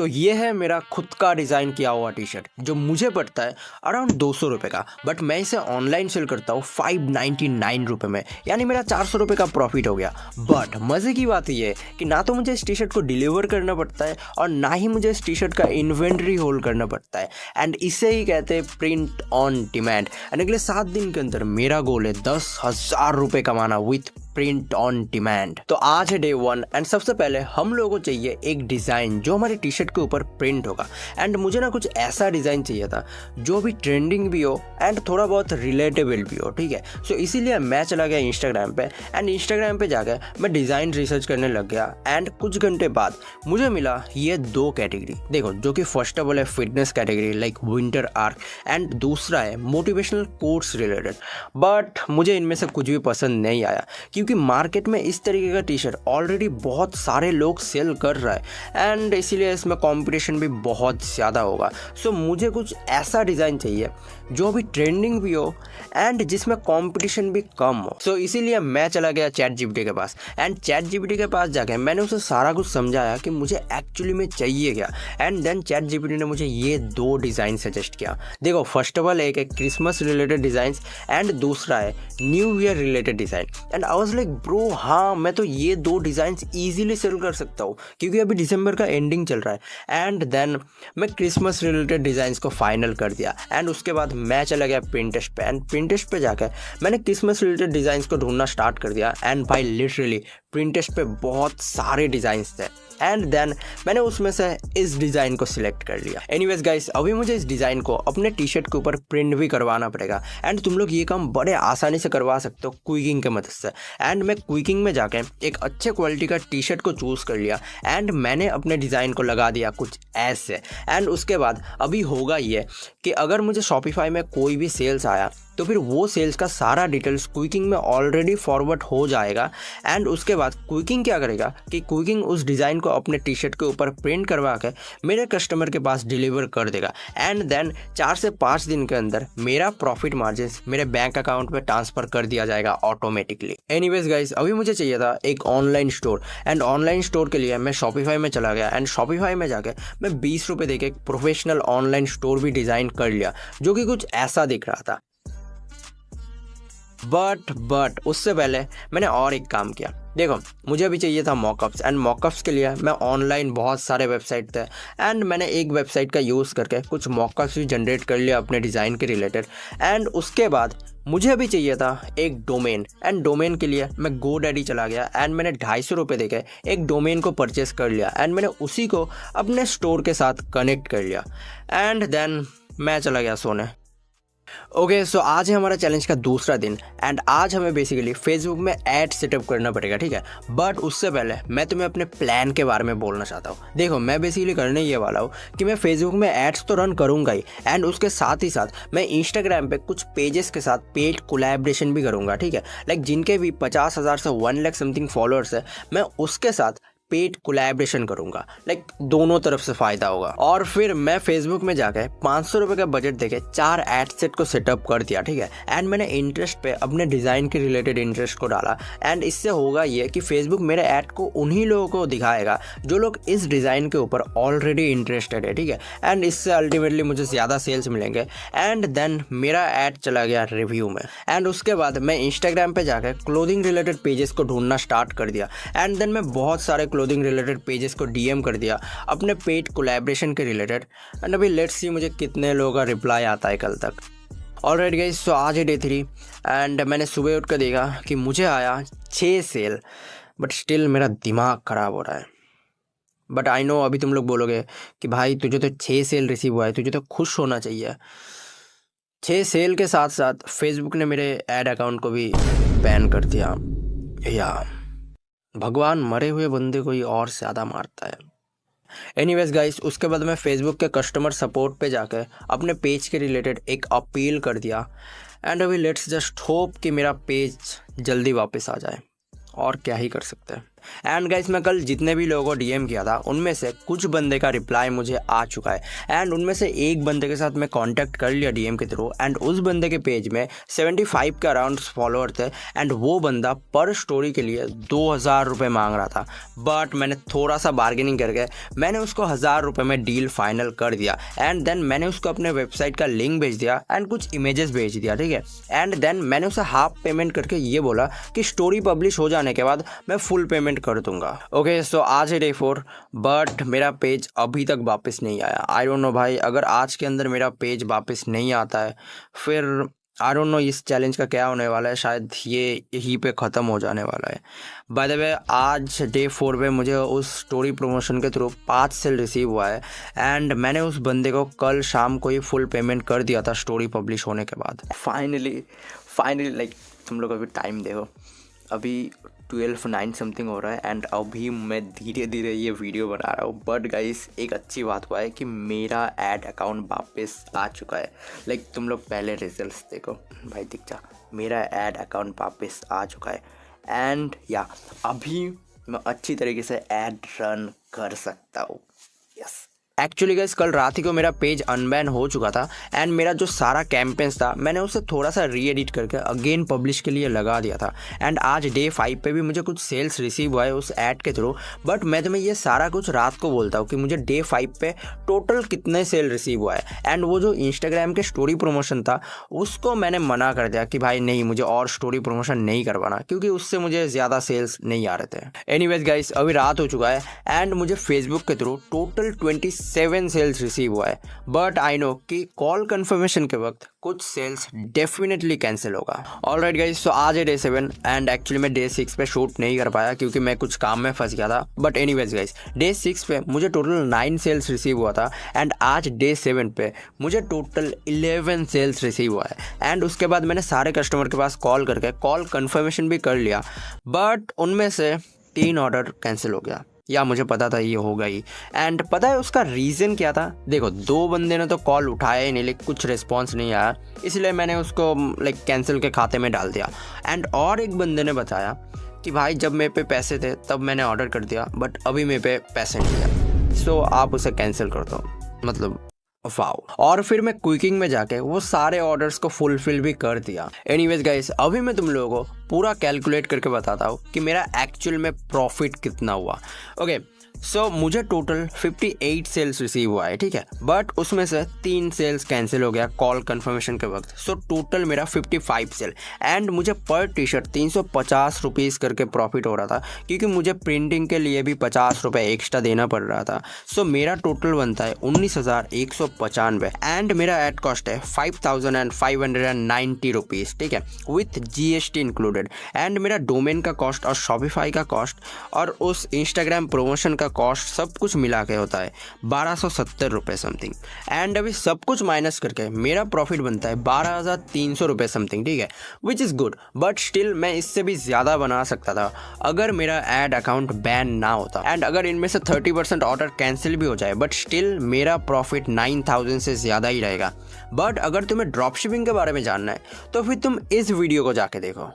तो ये है मेरा खुद का डिज़ाइन किया हुआ टी शर्ट जो मुझे पड़ता है अराउंड 200 रुपये का, बट मैं इसे ऑनलाइन सेल करता हूँ 599 रुपये में, यानी मेरा 400 रुपये का प्रॉफिट हो गया। बट मज़े की बात ये है कि ना तो मुझे इस टी शर्ट को डिलीवर करना पड़ता है और ना ही मुझे इस टी शर्ट का इन्वेंट्री होल्ड करना पड़ता है, एंड इसे ही कहते हैं प्रिंट ऑन डिमांड। एंड अगले 7 दिन के अंदर मेरा गोल है 10,000 रुपये कमाना विथ प्रिंट ऑन डिमांड। तो आज है डे 1 एंड सबसे पहले हम लोगों को चाहिए एक डिज़ाइन जो हमारे टी शर्ट के ऊपर प्रिंट होगा। एंड मुझे ना कुछ ऐसा डिज़ाइन चाहिए था जो भी ट्रेंडिंग भी हो एंड थोड़ा बहुत रिलेटेबल भी हो, ठीक है। सो इसीलिए मैं चला गया इंस्टाग्राम पे, एंड इंस्टाग्राम पे जाकर मैं डिज़ाइन रिसर्च करने लग गया। एंड कुछ घंटे बाद मुझे मिला ये 2 कैटेगरी, देखो, जो कि फर्स्ट ऑफ ऑल है fitness category like winter arc, and दूसरा है मोटिवेशनल कोट्स रिलेटेड। बट मुझे इनमें से कुछ भी पसंद नहीं आया क्योंकि मार्केट में इस तरीके का टी शर्ट ऑलरेडी बहुत सारे लोग सेल कर रहा है एंड इसीलिए इसमें कंपटीशन भी बहुत ज़्यादा होगा। सो मुझे कुछ ऐसा डिज़ाइन चाहिए जो भी ट्रेंडिंग भी हो एंड जिसमें कंपटीशन भी कम हो। सो इसीलिए मैं चला गया चैट जीपीटी के पास, एंड चैट जीपीटी के पास जाके मैंने उसे सारा कुछ समझाया कि मुझे एक्चुअली में चाहिए क्या। एंड देन चैट जीपीटी ने मुझे ये 2 डिज़ाइन सजेस्ट किया। देखो, फर्स्ट ऑफ ऑल एक है क्रिसमस रिलेटेड डिज़ाइन एंड दूसरा है new year related design. And I was like bro, हाँ मैं तो ये 2 डिज़ाइंस ईजिली सेल कर सकता हूँ क्योंकि अभी दिसंबर का एंडिंग चल रहा है। एंड देन मैं क्रिसमस रिलेटेड डिज़ाइंस को फाइनल कर दिया एंड उसके बाद मैं चला गया पिंटरेस्ट पे, एंड पिंटरेस्ट पे जाकर मैंने क्रिसमस रिलेटेड डिज़ाइंस को ढूंढना स्टार्ट कर दिया। एंड भाई लिटरली पिंटरेस्ट पे बहुत सारे डिज़ाइंस थे एंड देन मैंने उसमें से इस डिज़ाइन को सिलेक्ट कर लिया। एनीवेज गाइस, अभी मुझे इस डिज़ाइन को अपने टी शर्ट के ऊपर प्रिंट भी करवाना पड़ेगा एंड तुम लोग ये काम बड़े आसानी से करवा सकते हो क्विकिंग के मदद से। एंड मैं क्विकिंग में जाके एक अच्छे क्वालिटी का टी शर्ट को चूज़ कर लिया एंड मैंने अपने डिज़ाइन को लगा दिया कुछ ऐसे। एंड उसके बाद अभी होगा ये कि अगर मुझे शॉपिफाई में कोई भी सेल्स आया तो फिर वो सेल्स का सारा डिटेल्स क्विकिंग में ऑलरेडी फॉरवर्ड हो जाएगा। एंड उसके बाद क्विकिंग क्या करेगा कि क्विकिंग उस डिज़ाइन को अपने टी शर्ट के ऊपर प्रिंट करवा के मेरे कस्टमर के पास डिलीवर कर देगा। एंड देन 4 से 5 दिन के अंदर मेरा प्रॉफिट मार्जिन मेरे बैंक अकाउंट में ट्रांसफ़र कर दिया जाएगा ऑटोमेटिकली। एनीवेज गाइस, अभी मुझे चाहिए था एक online store, and online store के लिए मैं शॉपिफाई में चला गया एंड शॉपिफाई में जाकर मैं 20 रुपये देके एक प्रोफेशनल ऑनलाइन स्टोर भी डिज़ाइन कर लिया जो कि कुछ ऐसा दिख रहा था। बट उससे पहले मैंने और एक काम किया। देखो, मुझे अभी चाहिए था मॉकअप्स, एंड मॉकअप्स के लिए मैं ऑनलाइन बहुत सारे वेबसाइट थे एंड मैंने एक वेबसाइट का यूज़ करके कुछ मॉकअप्स भी जनरेट कर लिया अपने डिज़ाइन के रिलेटेड। एंड उसके बाद मुझे अभी चाहिए था एक डोमेन, एंड डोमेन के लिए मैं GoDaddy चला गया एंड मैंने 250 रुपये देके एक डोमेन को परचेस कर लिया एंड मैंने उसी को अपने स्टोर के साथ कनेक्ट कर लिया। एंड देन मैं चला गया सोने। ओके, सो आज है हमारा चैलेंज का दूसरा दिन एंड आज हमें बेसिकली फेसबुक में ऐड सेटअप करना पड़ेगा, ठीक है। बट उससे पहले मैं तुम्हें अपने प्लान के बारे में बोलना चाहता हूँ। देखो, मैं बेसिकली करने ये वाला हूँ कि मैं फेसबुक में एड्स तो रन करूँगा ही, एंड उसके साथ ही साथ मैं इंस्टाग्राम पे कुछ पेजेस के साथ पेड कोलैबोरेशन भी करूँगा, ठीक है। लाइक जिनके भी 50,000 से 1 लाख समथिंग फॉलोअर्स है, मैं उसके साथ पेड कोलैबोरेशन करूंगा। लाइक दोनों तरफ से फ़ायदा होगा। और फिर मैं फेसबुक में जाकर 500 रुपये का बजट देके 4 एड सेट को सेटअप कर दिया, ठीक है। एंड मैंने इंटरेस्ट पे अपने डिज़ाइन के रिलेटेड इंटरेस्ट को डाला एंड इससे होगा ये कि फेसबुक मेरे ऐड को उन्हीं लोगों को दिखाएगा जो लोग इस डिज़ाइन के ऊपर ऑलरेडी इंटरेस्टेड है, ठीक है। एंड इससे अल्टीमेटली मुझे ज़्यादा सेल्स मिलेंगे। एंड देन मेरा ऐड चला गया रिव्यू में, एंड उसके बाद मैं इंस्टाग्राम पे जाकर क्लोथिंग रिलेटेड पेजेस को ढूंढना स्टार्ट कर दिया। एंड देन मैं बहुत सारे क्लोथिंग रिलेटेड पेजेस को डीएम कर दिया अपने पेड कोलैबोरेशन के रिलेटेड। एंड अभी लेट्स सी मुझे कितने लोगों का रिप्लाई आता है कल तक। ऑलराइट गाइस, सो आज है डे 3 एंड मैंने सुबह उठ कर देखा कि मुझे आया 6 सेल, बट स्टिल मेरा दिमाग ख़राब हो रहा है। बट आई नो अभी तुम लोग बोलोगे कि भाई तुझे तो 6 सेल रिसीव हुआ है, तुझे तो खुश होना चाहिए। 6 सेल के साथ साथ फेसबुक ने मेरे ऐड अकाउंट को भी बैन कर दिया। या भगवान मरे हुए बंदे को ही और ज़्यादा मारता है। एनीवेज गाइस, उसके बाद मैं फेसबुक के कस्टमर सपोर्ट पे जाकर अपने पेज के रिलेटेड एक अपील कर दिया एंड अभी लेट्स जस्ट होप कि मेरा पेज जल्दी वापस आ जाए। और क्या ही कर सकते हैं। एंड गाइस मैं कल जितने भी लोगों को डीएम किया था उनमें से कुछ बंदे का रिप्लाई मुझे आ चुका है एंड उनमें से एक बंदे के साथ मैं कांटेक्ट कर लिया डीएम के थ्रू एंड उस बंदे के पेज में 75 के अराउंड फॉलोअर थे एंड वो बंदा पर स्टोरी के लिए 2000 रुपये मांग रहा था। बट मैंने थोड़ा सा बार्गेनिंग करके मैंने उसको 1000 रुपये में डील फाइनल कर दिया एंड देन मैंने उसको अपने वेबसाइट का लिंक भेज दिया एंड कुछ इमेजेस भेज दिया, ठीक है। एंड देन मैंने उसे हाफ पेमेंट करके ये बोला कि स्टोरी पब्लिश हो जाने के बाद मैं फुल पेमेंट कर दूंगा। ओके सो आज है डे 4 बट मेरा पेज अभी तक वापस नहीं आया। आई डोंट नो भाई, अगर आज के अंदर मेरा पेज वापस नहीं आता है फिर आई डोंट नो इस चैलेंज का क्या होने वाला है, शायद ये यहीं पे ख़त्म हो जाने वाला है। बाय द वे आज डे 4 पे मुझे उस स्टोरी प्रमोशन के थ्रू 5 सेल रिसीव हुआ है एंड मैंने उस बंदे को कल शाम को ही फुल पेमेंट कर दिया था स्टोरी पब्लिश होने के बाद। फाइनली लाइक तुम लोग अभी टाइम देखो, अभी 12:09 समथिंग हो रहा है एंड अभी मैं धीरे धीरे ये वीडियो बना रहा हूँ। बट गाइस एक अच्छी बात हुआ है कि मेरा ऐड अकाउंट वापस आ चुका है। लाइक तुम लोग पहले रिजल्ट्स देखो भाई, दिख जा मेरा ऐड अकाउंट वापस आ चुका है एंड या अभी मैं अच्छी तरीके से ऐड रन कर सकता हूँ। यस एक्चुअली गाइस कल रात ही को मेरा पेज अनबैन हो चुका था एंड मेरा जो सारा कैंपेन्स था मैंने उसे थोड़ा सा री एडिट करके अगेन पब्लिश के लिए लगा दिया था एंड आज डे 5 पे भी मुझे कुछ सेल्स रिसीव हुआ है उस ऐड के थ्रू। बट मैं तुम्हें ये सारा कुछ रात को बोलता हूँ कि मुझे डे 5 पे टोटल कितने सेल रिसीव हुआ है एंड वो जो इंस्टाग्राम के स्टोरी प्रमोशन था उसको मैंने मना कर दिया कि भाई नहीं, मुझे और स्टोरी प्रमोशन नहीं करवाना क्योंकि उससे मुझे ज़्यादा सेल्स नहीं आ रहे थे। एनीवेज गाइस अभी रात हो चुका है एंड मुझे फेसबुक के थ्रू टोटल 27 सेल्स रिसीव हुआ है। बट आई नो कि कॉल कंफर्मेशन के वक्त कुछ सेल्स डेफिनेटली कैंसिल होगा। ऑलराइट गाइस सो आज है डे 7 एंड एक्चुअली मैं डे 6 पे शूट नहीं कर पाया क्योंकि मैं कुछ काम में फंस गया था। बट एनीवेज गाइस डे 6 पे मुझे टोटल 9 सेल्स रिसीव हुआ था एंड आज डे 7 पे मुझे टोटल 11 सेल्स रिसीव हुआ है एंड उसके बाद मैंने सारे कस्टमर के पास कॉल करके कॉल कंफर्मेशन भी कर लिया बट उनमें से 3 ऑर्डर कैंसिल हो गया। या मुझे पता था ये होगा ही एंड पता है उसका रीज़न क्या था। देखो 2 बंदे ने तो कॉल उठाया ही नहीं, लेकिन कुछ रिस्पॉन्स नहीं आया इसलिए मैंने उसको लाइक कैंसिल के खाते में डाल दिया एंड और एक बंदे ने बताया कि भाई जब मेरे पे पैसे थे तब मैंने ऑर्डर कर दिया बट अभी मेरे पे पैसे नहीं है सो आप उसे कैंसिल कर दो। मतलब वाओ। और फिर मैं क्विकिंग में जाके वो सारे ऑर्डर्स को फुलफिल भी कर दिया। एनीवेज गाइस अभी मैं तुम लोगों को पूरा कैलकुलेट करके बताता हूँ कि मेरा एक्चुअल में प्रॉफिट कितना हुआ। ओके सो मुझे टोटल 58 सेल्स रिसीव हुआ है, ठीक है। बट उसमें से 3 सेल्स कैंसिल हो गया कॉल कंफर्मेशन के वक्त। सो टोटल मेरा 55 सेल एंड मुझे पर टी शर्ट 350 रुपीज़ करके प्रॉफिट हो रहा था क्योंकि मुझे प्रिंटिंग के लिए भी 50 रुपये एक्स्ट्रा देना पड़ रहा था। सो मेरा टोटल बनता है 19,195 एंड मेरा एड कॉस्ट है 5,590 रुपीज़, ठीक है, विथ GST इंक्लूडेड। एंड मेरा डोमेन का कॉस्ट और शॉपिफाई का कॉस्ट और उस इंस्टाग्राम प्रमोशन का कॉस्ट सब कुछ मिला के होता है 1270 रुपये समथिंग एंड अभी सब कुछ माइनस करके मेरा प्रॉफिट बनता है 12,300 रुपये समथिंग, ठीक है, which is good. But still मैं इससे भी ज़्यादा बना सकता था अगर मेरा एड अकाउंट बैन ना होता एंड अगर इनमें से 30% ऑर्डर कैंसिल भी हो जाए बट स्टिल मेरा प्रॉफिट 9,000 से ज़्यादा ही रहेगा। बट अगर तुम्हें ड्रॉप शिपिंग के बारे में जानना है तो फिर तुम इस वीडियो को जाके देखो।